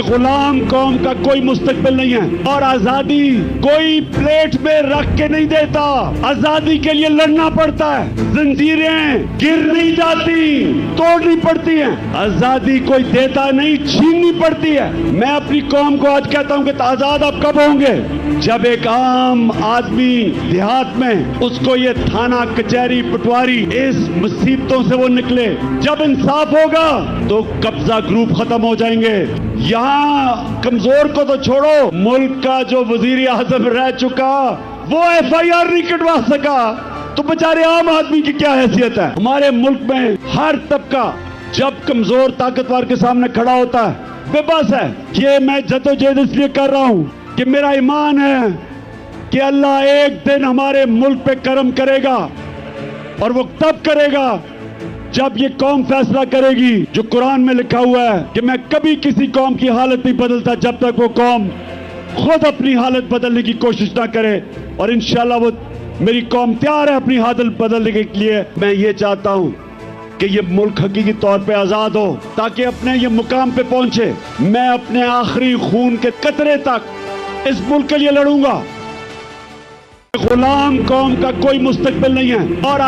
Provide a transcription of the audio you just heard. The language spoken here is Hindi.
गुलाम कौम का कोई मुस्तकबिल नहीं है और आजादी कोई प्लेट में रख के नहीं देता। आजादी के लिए लड़ना पड़ता है, जंजीरें गिर नहीं जाती, तोड़नी पड़ती हैं। आजादी कोई देता नहीं, छीननी पड़ती है। मैं अपनी कौम को आज कहता हूं कि आजाद आप कब होंगे? जब एक आम आदमी देहात में उसको ये थाना कचहरी पटवारी इस मुसीबतों से वो निकले, जब इंसाफ होगा तो कब्जा ग्रुप खत्म हो जाएंगे। यहाँ कमजोर को तो छोड़ो, मुल्क का जो वजीर आजम रह चुका वो FIR नहीं कटवा सका तो बेचारे आम आदमी की क्या हैसियत है? हमारे मुल्क में हर तबका जब कमजोर ताकतवर के सामने खड़ा होता है बेबस है। ये मैं जद्दोजहद इसलिए कर रहा हूं कि मेरा ईमान है कि अल्लाह एक दिन हमारे मुल्क पे करम करेगा और वो तब करेगा जब ये कौम फैसला करेगी। जो कुरान में लिखा हुआ है कि मैं कभी किसी कौम की हालत नहीं बदलता जब तक वो कौम खुद अपनी हालत बदलने की कोशिश ना करे। और इंशाल्लाह वो मेरी कौम तैयार है अपनी हालत बदलने के लिए। मैं ये चाहता हूं कि ये मुल्क हकीकी तौर पे आजाद हो ताकि अपने ये मुकाम पे पहुंचे। मैं अपने आखिरी खून के कतरे तक इस मुल्क के लिए लड़ूंगा। गुलाम कौम का कोई मुस्तकबिल नहीं है और